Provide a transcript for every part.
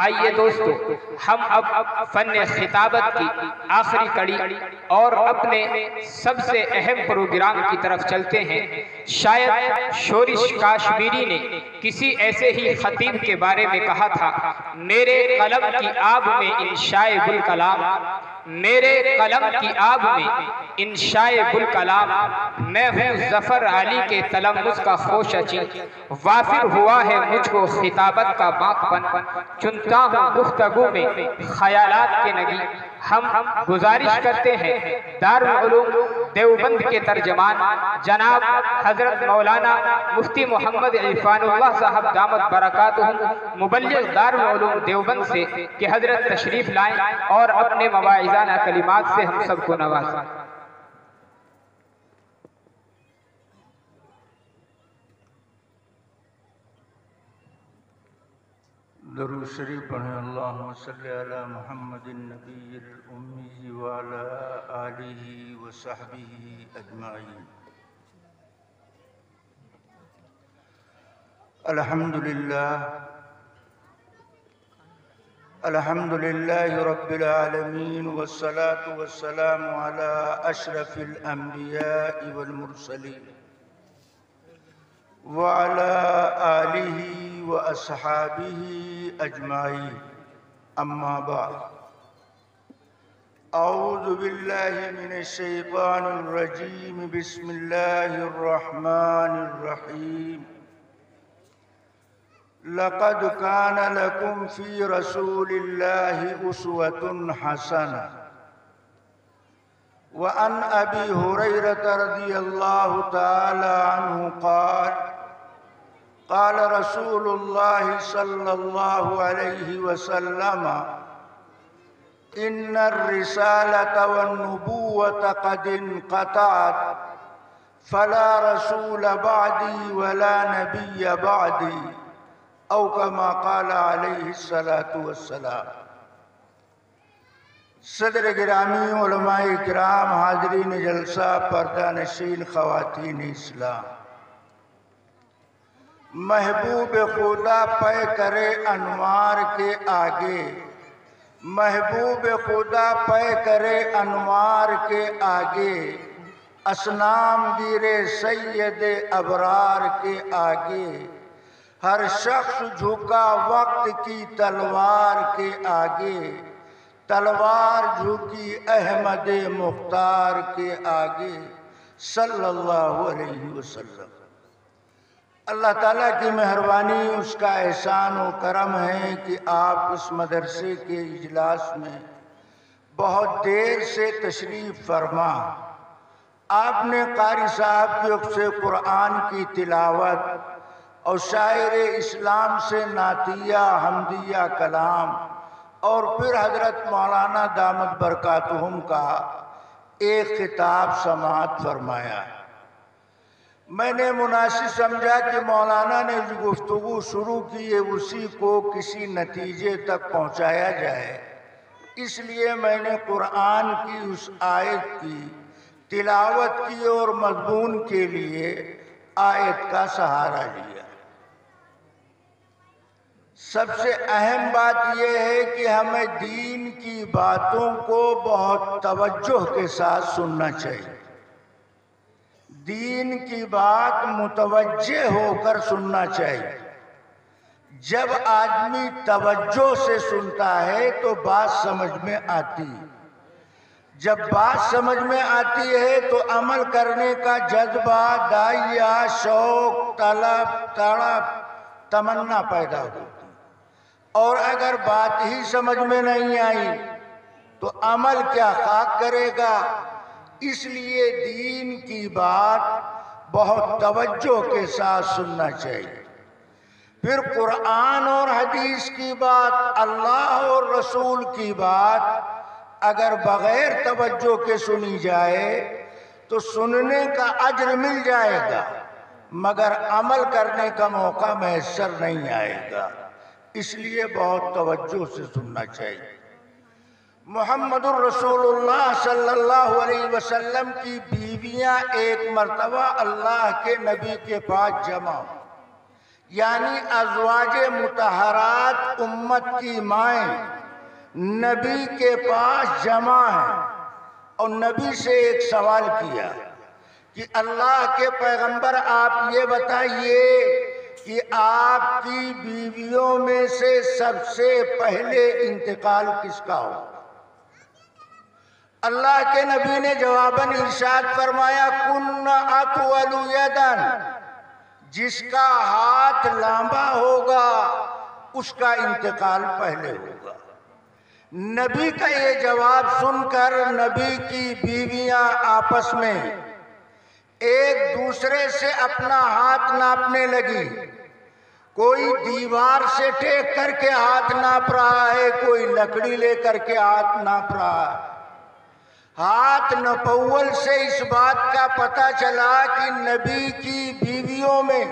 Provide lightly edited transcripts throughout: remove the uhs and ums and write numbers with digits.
آئیے دوستو، ہم اب فن خطابت کی آخری کڑی اور اپنے سب سے اہم پروگرام کی طرف چلتے ہیں۔ شاید شورش کاشمیری نے کسی ایسے ہی خطیب کے بارے میں کہا تھا، میرے قلم کی آب میں انشاء بالکلام، میرے قلم کی آب میں انشاء بالکلام، میں ہوں ظفر علی کے تلمس کا خوش اچی، وافر ہوا ہے مجھ کو خطابت کا باقپن، چنتا ہوں گفتگو میں خیالات کے نگی۔ ہم گزارش کرتے ہیں دارالعلوم دیوبند کے ترجمان جناب حضرت مولانا مفتی محمد عرفان اللہ صاحب دامت برکاتہم مبلغ دارالعلوم دیوبند سے کہ حضرت تشریف لائیں اور اپنے مواعظانہ کلمات سے ہم سب کو نوازیں۔ درود شریف پڑھیں۔ اللہم صلی علی محمد النبی الامی وعلی آلہ وصحبہ اجمعین۔ الحمدللہ رب العالمین والصلاة والسلام علی اشرف الانبیاء والمرسلین وعلی آلہ وأصحابه أجمعين، أما بعد، أعوذ بالله من الشيطان الرجيم، بسم الله الرحمن الرحيم، لقد كان لكم في رسول الله أسوة حسنة، وعن أبي هريرة رضي الله تعالى عنه قال قال رسول الله صلى الله عليه وسلم إن الرسالة والنبوة قد انقطعت، فلا رسول بعدي ولا نبي بعدي، أو كما قال عليه الصلاة والسلام۔ صدر گرامی، علماء کرام، حاضرین جلسہ، پردہ نشین، خواتین اسلام، محبوب خدا پے کرے انوار کے آگے، محبوب خدا پے کرے انوار کے آگے، اسنام گرے سید ابرار کے آگے، ہر شخص جھکا وقت کی تلوار کے آگے، تلوار جھکی احمد مختار کے آگے صلی اللہ علیہ وسلم۔ اللہ تعالیٰ کی مہربانی، اس کا احسان و کرم ہے کہ آپ اس مدرسے کے اجلاس میں بہت دیر سے تشریف فرما۔ آپ نے قاری صاحب کی اوٹ سے قرآن کی تلاوت اور شاعر اسلام سے نعتیہ حمدیہ کلام اور پھر حضرت مولانا دامت برکاتہم کا ایک خطاب سماعت فرمایا۔ میں نے مناسب سمجھا کہ مولانا نے جو گفتگو شروع کی ہے اسی کو کسی نتیجے تک پہنچایا جائے، اس لیے میں نے قرآن کی اس آیت کی تلاوت کی اور مضمون کے لیے آیت کا سہارا لیا۔ سب سے اہم بات یہ ہے کہ ہمیں دین کی باتوں کو بہت توجہ کے ساتھ سننا چاہیے، دین کی بات متوجہ ہو کر سننا چاہیے۔ جب آدمی توجہ سے سنتا ہے تو بات سمجھ میں آتی ہے، جب بات سمجھ میں آتی ہے تو عمل کرنے کا جذبہ، داعیہ، شوق، طلب، تڑپ، تمنا پیدا ہوتی، اور اگر بات ہی سمجھ میں نہیں آئی تو عمل کیا خاک کرے گا۔ اس لیے دین کی بات بہت توجہ کے ساتھ سننا چاہیے۔ پھر قرآن اور حدیث کی بات، اللہ اور رسول کی بات اگر بغیر توجہ کے سنی جائے تو سننے کا اجر مل جائے گا مگر عمل کرنے کا موقع میسر نہیں آئے گا، اس لیے بہت توجہ سے سننا چاہیے۔ محمد الرسول اللہ صلی اللہ علیہ وسلم کی بیویاں ایک مرتبہ اللہ کے نبی کے پاس جمع، یعنی ازواج مطہرات امت کی مائیں نبی کے پاس جمع ہیں، اور نبی سے ایک سوال کیا کہ اللہ کے پیغمبر آپ یہ بتائیے کہ آپ کی بیویوں میں سے سب سے پہلے انتقال کس کا ہو؟ اللہ کے نبی نے جواباً ارشاد فرمایا کن اطول یدن، جس کا ہاتھ لمبا ہوگا اس کا انتقال پہلے ہوگا۔ نبی کا یہ جواب سن کر نبی کی بیویاں آپس میں ایک دوسرے سے اپنا ہاتھ ناپنے لگی۔ کوئی دیوار سے ٹیک کر کے ہاتھ ناپ رہا ہے، کوئی لکڑی لے کر کے ہاتھ ناپ رہا ہے۔ ہاتھ نپول سے اس بات کا پتہ چلا کہ نبی کی بیویوں میں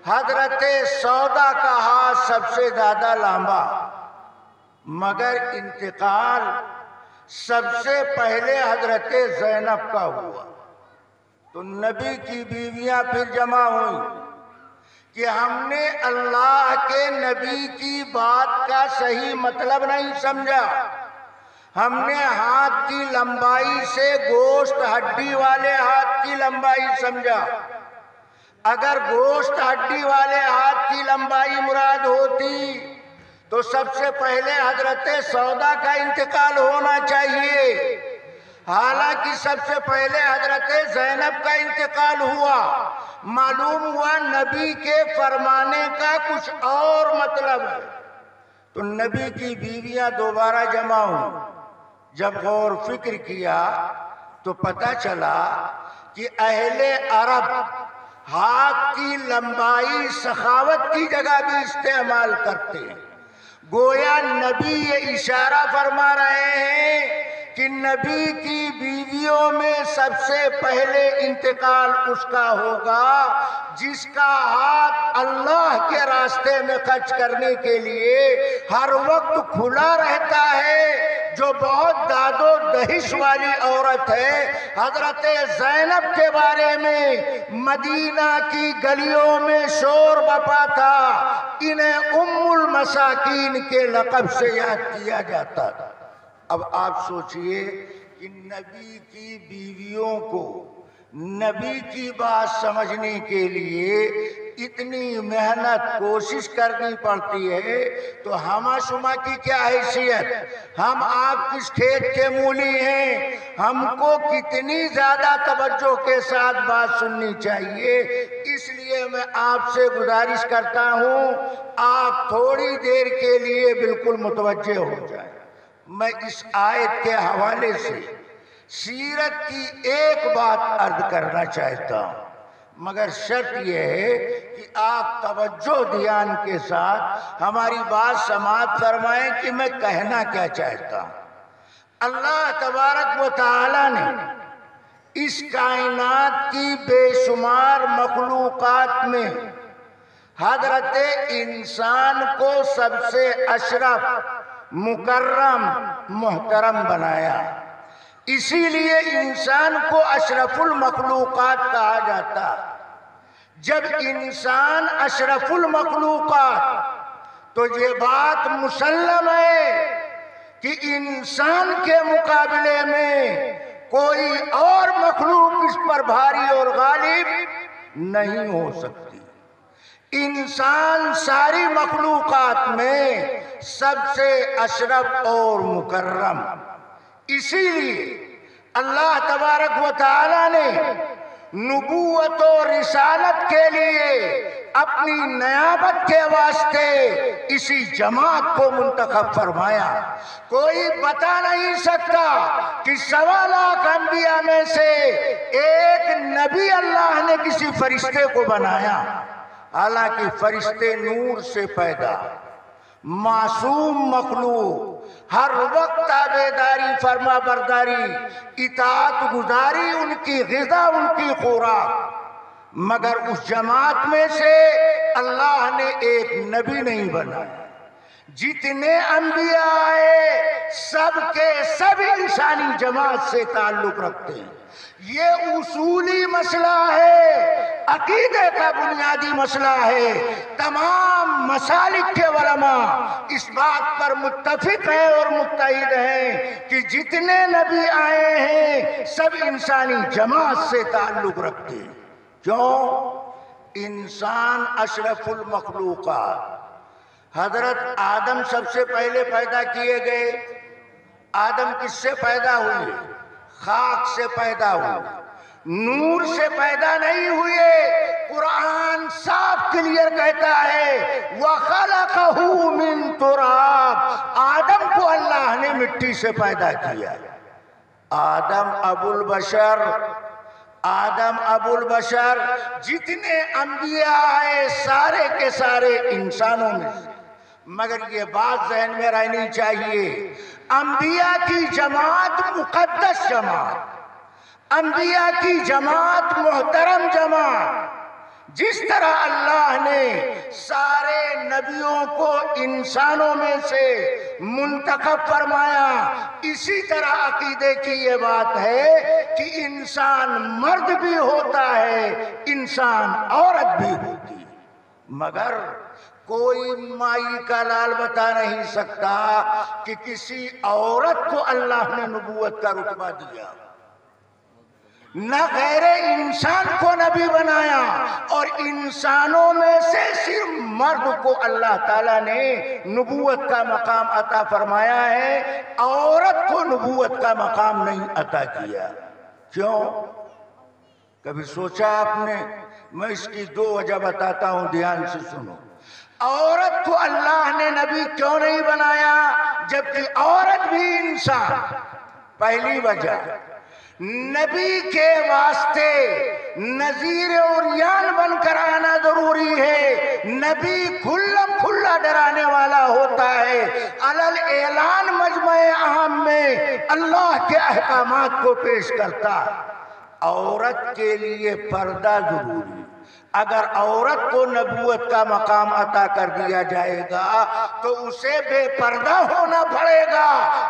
حضرت سودا کا ہاتھ سب سے زیادہ لمبا، مگر انتقال سب سے پہلے حضرت زینب کا ہوا۔ تو نبی کی بیویاں پھر جمع ہوئیں کہ ہم نے اللہ کے نبی کی بات کا صحیح مطلب نہیں سمجھا، ہم نے ہاتھ کی لمبائی سے گوشت ہڈی والے ہاتھ کی لمبائی سمجھا۔ اگر گوشت ہڈی والے ہاتھ کی لمبائی مراد ہوتی تو سب سے پہلے حضرت سودا کا انتقال ہونا چاہیے، حالانکہ سب سے پہلے حضرت زینب کا انتقال ہوا۔ معلوم ہوا نبی کے فرمانے کا کچھ اور مطلب ہے۔ تو نبی کی بیویاں دوبارہ جمع ہوئیں۔ جب غور فکر کیا تو پتہ چلا کہ اہل عرب ہاتھ کی لمبائی سخاوت کی جگہ بھی استعمال کرتے ہیں۔ گویا نبی یہ اشارہ فرما رہے ہیں کہ نبی کی بیویوں میں سب سے پہلے انتقال اس کا ہوگا جس کا ہاتھ اللہ کے راستے میں خرچ کرنے کے لیے ہر وقت کھلا رہتا ہے۔ جو بہت داد و دہش والی عورت ہے، حضرت زینب کے بارے میں مدینہ کی گلیوں میں شور بپا تھا، انہیں ام المساکین کے لقب سے یاد کیا جاتا تھا۔ اب آپ سوچئے کہ نبی کی بیویوں کو نبی کی بات سمجھنے کے لیے اتنی محنت کوشش کرنی پڑتی ہے، تو ہمہ شمہ کی کیا حیثیت؟ ہم آپ کس کھیت کے مولی ہیں؟ ہم کو کتنی زیادہ توجہ کے ساتھ بات سننی چاہیے۔ اس لیے میں آپ سے گزارش کرتا ہوں آپ تھوڑی دیر کے لیے بالکل متوجہ ہو جائیں۔ میں اس آیت کے حوالے سے سیرت کی ایک بات عرض کرنا چاہتا ہوں، مگر شرط یہ ہے کہ آپ توجہ دھیان کے ساتھ ہماری بات سماعت فرمائیں کہ میں کہنا کیا چاہتا ہوں۔ اللہ تبارک و تعالی نے اس کائنات کی بے شمار مخلوقات میں حضرت انسان کو سب سے اشرف، مکرم، محترم بنایا۔ اسی لیے انسان کو اشرف المخلوقات کہا جاتا۔ جب انسان اشرف المخلوقات تو یہ بات مسلم ہے کہ انسان کے مقابلے میں کوئی اور مخلوق اس پر بھاری اور غالب نہیں ہو سکتی۔ انسان ساری مخلوقات میں سب سے اشرف اور مکرم، اسی لیے اللہ تبارک و تعالی نے نبوت و رسالت کے لیے اپنی نیابت کے واسطے اسی جماعت کو منتخب فرمایا۔ کوئی بتا نہیں سکتا کہ 1.25 لاکھ انبیاء میں سے ایک نبی اللہ نے کسی فرشتے کو بنایا، حالانکہ فرشتے نور سے پیدا، معصوم مخلوق، ہر وقت تابعداری، فرما برداری، اطاعت گزاری ان کی غذا، ان کی خوراک، مگر اس جماعت میں سے اللہ نے ایک نبی نہیں بنایا۔ جتنے انبیاء آئے سب کے سب انسانی جماعت سے تعلق رکھتے ہیں. یہ اصولی مسئلہ ہے، عقیدے کا بنیادی مسئلہ ہے. تمام مسالک کے علماء اس بات پر متفق ہیں اور متحد ہیں کہ جتنے نبی آئے ہیں سب انسانی جماعت سے تعلق رکھتے ہیں. کیوں؟ انسان اشرف المخلوقات. حضرت آدم سب سے پہلے پیدا کیے گئے. آدم کس سے پیدا ہوئے؟ خاک سے پیدا ہوئے، نور سے پیدا نہیں ہوئے. قرآن صاف کلیئر کہتا ہے وَخَلَقَهُ مِن تُرَابٍ. آدم کو اللہ نے مٹی سے پیدا کیا. آدم ابو البشر، آدم ابو البشر. جتنے انبیاء آئے سارے کے سارے انسانوں میں سے. مگر یہ بات ذہن میں رہنی چاہیے، انبیاء کی جماعت مقدس جماعت، انبیاء کی جماعت محترم جماعت. جس طرح اللہ نے سارے نبیوں کو انسانوں میں سے منتخب فرمایا، اسی طرح عقیدے کی یہ بات ہے کہ انسان مرد بھی ہوتا ہے، انسان عورت بھی ہوتی ہے. مگر کوئی مائی کا لال بتا نہیں سکتا کہ کسی عورت کو اللہ نے نبوت کا رتبہ دیا. نہ غیر انسان کو نبی بنایا، اور انسانوں میں سے صرف مرد کو اللہ تعالیٰ نے نبوت کا مقام عطا فرمایا ہے، عورت کو نبوت کا مقام نہیں عطا کیا. کیوں؟ کبھی سوچا آپ نے؟ میں اس کی دو وجہ بتاتا ہوں، دھیان سے سنو. عورت کو اللہ نے نبی کیوں نہیں بنایا جبکہ عورت بھی انسان؟ پہلی وجہ، نبی کے واسطے نذیر عریان بن کر آنا ضروری ہے. نبی کھلم کھلا ڈرانے والا ہوتا ہے، علل اعلان مجمع عام میں اللہ کے احکامات کو پیش کرتا ہے. عورت کے لیے پردہ ضروری. اگر عورت کو نبوت کا مقام عطا کر دیا جائے گا تو اسے بے پردہ ہونا پڑے گا،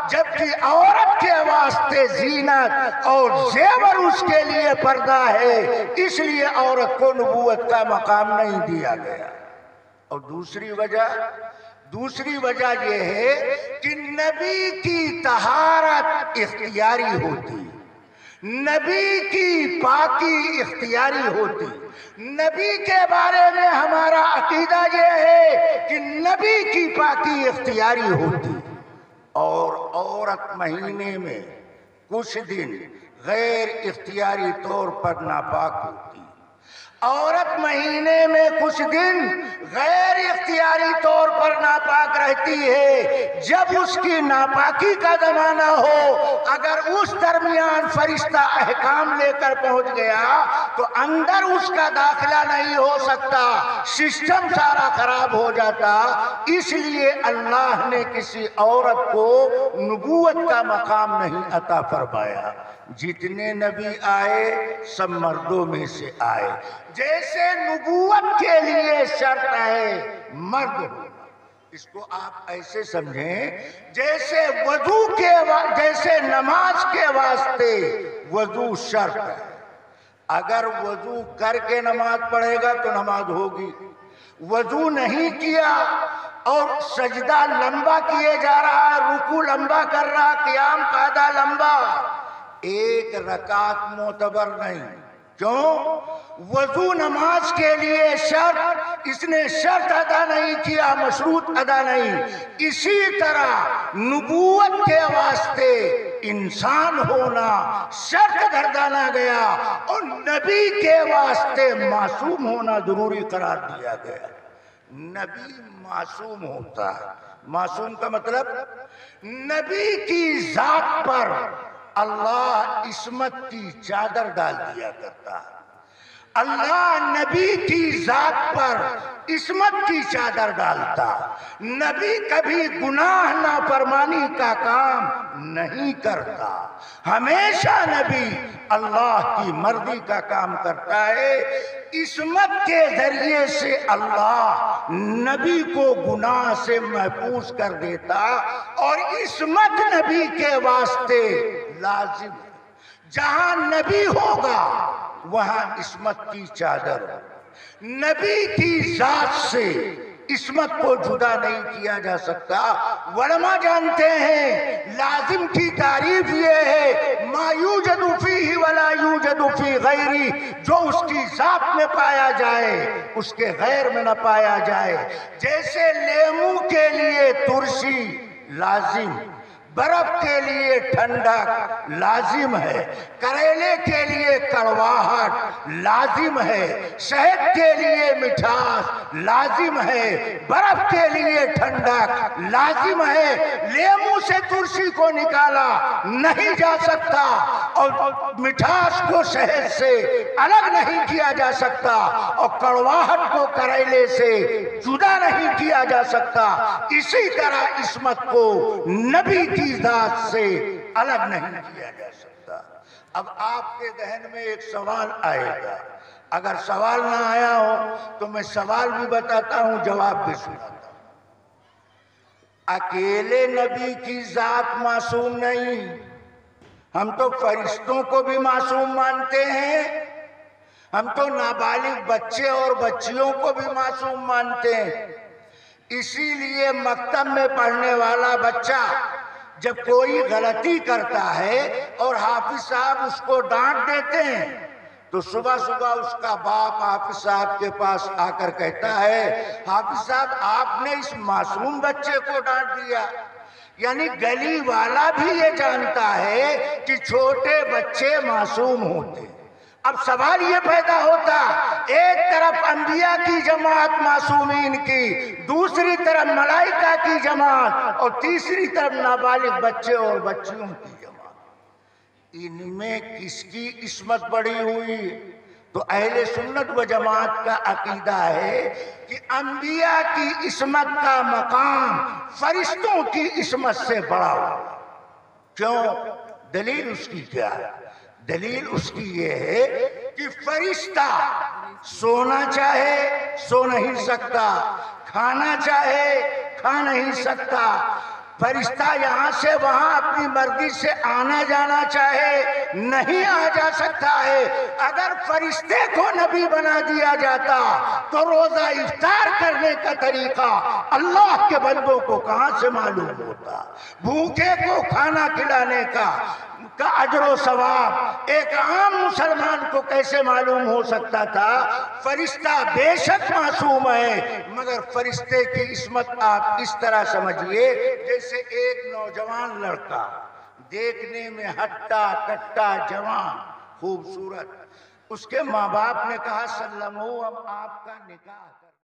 جبکہ عورت کے واسطے زینت اور زیور اس کے لیے پردہ ہے، اس لیے عورت کو نبوت کا مقام نہیں دیا گیا. اور دوسری وجہ یہ ہے کہ نبی کی طہارت اختیاری ہوتی، نبی کی پاکی اختیاری ہوتی. نبی کے بارے میں ہمارا عقیدہ یہ ہے کہ نبی کی پاکی اختیاری ہوتی، اور عورت مہینے میں کچھ دن غیر اختیاری طور پر ناپاک ہوتی. عورت مہینے میں کچھ دن غیر اختیاری طور پر ناپاک رہتی ہے. جب اس کی ناپاکی کا زمانہ ہو، اگر اس درمیان فرشتہ احکام لے کر پہنچ گیا تو اندر اس کا داخلہ نہیں ہو سکتا، سسٹم سارا خراب ہو جاتا. اس لیے اللہ نے کسی عورت کو نبوت کا مقام نہیں عطا فرمایا. جتنے نبی آئے سب مردوں میں سے آئے. جیسے نبوت کے لیے شرط ہے مرد ہونا، اس کو آپ ایسے سمجھیں جیسے جیسے نماز کے واسطے وضو شرط ہے. اگر وضو کر کے نماز پڑھے گا تو نماز ہوگی. وضو نہیں کیا اور سجدہ لمبا کیے جا رہا ہے، رکوع لمبا کر رہا، قیام قاعدہ لمبا، ایک رکعت معتبر نہیں. کیوں؟ وضو نماز کے لیے شرط، اس نے شرط ادا نہیں کیا، مشروط ادا نہیں. اسی طرح نبوت کے واسطے انسان ہونا شرط گردانا گیا، اور نبی کے واسطے معصوم ہونا ضروری قرار دیا گیا. نبی معصوم ہوتا ہے. معصوم کا مطلب نبی کی ذات پر اللہ عصمت کی چادر ڈال دیا کرتا ہے. اللہ نبی کی ذات پر عصمت کی چادر ڈالتا. نبی کبھی گناہ نافرمانی کا کام نہیں کرتا. ہمیشہ نبی اللہ کی مرضی کا کام کرتا ہے. عصمت کے ذریعے سے اللہ نبی کو گناہ سے محفوظ کر دیتا اور عصمت نبی کے واسطے لازم ہے. جہاں نبی ہوگا وہاں عصمت کی چادر. نبی کی ذات سے عصمت کو جدا نہیں کیا جا سکتا. علماء جانتے ہیں لازم کی تعریف یہ ہے ما یوجد فیہ ولا یوجد فی غیری، جو اس کی ذات میں پایا جائے اس کے غیر میں نہ پایا جائے. جیسے لیمو کے لیے ترشی لازم، برف کے لیے ٹھنڈک لازم ہے، کریلے کے لیے کڑواہٹ لازم ہے، شہد کے لیے مٹھاس لازم ہے، برف کے لیے ٹھنڈک لازم ہے. لیمو سے ترشی کو نکالا نہیں جا سکتا اور مٹھاس کو شہد سے الگ نہیں کیا جا سکتا اور کڑواہٹ کو کریلے سے جدا نہیں کیا جا سکتا. اسی طرح عصمت کو نبی کی ذات سے الگ نہیں کیا جا سکتا. اب آپ کے ذہن میں ایک سوال آئے گا. اگر سوال نہ آیا ہو تو میں سوال بھی بتاتا ہوں، جواب بھی سناتا ہوں. اکیلے نبی کی ذات معصوم نہیں، ہم تو فرشتوں کو بھی معصوم مانتے ہیں. ہم تو نابالغ بچے اور بچیوں کو بھی معصوم مانتے ہیں. اسی لیے مکتب میں پڑھنے والا بچہ جب کوئی غلطی کرتا ہے اور حافظ صاحب اس کو ڈانٹ دیتے ہیں تو صبح صبح اس کا باپ حافظ صاحب کے پاس آ کر کہتا ہے حافظ صاحب آپ نے اس معصوم بچے کو ڈانٹ دیا. یعنی گلی والا بھی یہ جانتا ہے کہ چھوٹے بچے معصوم ہوتے. اب سوال یہ پیدا ہوتا، ایک طرف انبیاء کی جماعت معصومین کی، دوسری طرف ملائکہ کی جماعت اور تیسری طرف نابالغ بچے اور بچیوں کی جماعت. ان میں کس کی عصمت بڑی ہوئی؟ تو اہل سنت و جماعت کا عقیدہ ہے کہ انبیاء کی عصمت کا مقام فرشتوں کی عصمت سے بڑا ہوا. کیوں؟ دلیل اس کی کیا ہے؟ دلیل اس کی یہ ہے کہ فرشتہ سونا چاہے سو نہیں سکتا، کھانا چاہے کھا نہیں سکتا. فرشتہ یہاں سے وہاں اپنی مرضی سے آنا جانا چاہے نہیں آ جا سکتا ہے. اگر فرشتے کو نبی بنا دیا جاتا تو روزہ افطار کرنے کا طریقہ اللہ کے بندوں کو کہاں سے معلوم ہوتا؟ بھوکے کو کھانا کھلانے کا اجر و ثواب ایک عام مسلمان کو کیسے معلوم ہو سکتا تھا؟ فرشتہ بے شک معصوم ہے، مگر فرشتے کی عصمت آپ اس طرح سمجھیے جیسے ایک نوجوان لڑکا دیکھنے میں ہٹا کٹا جوان خوبصورت، اس کے ماں باپ نے کہا سلمو اب آپ کا نکاح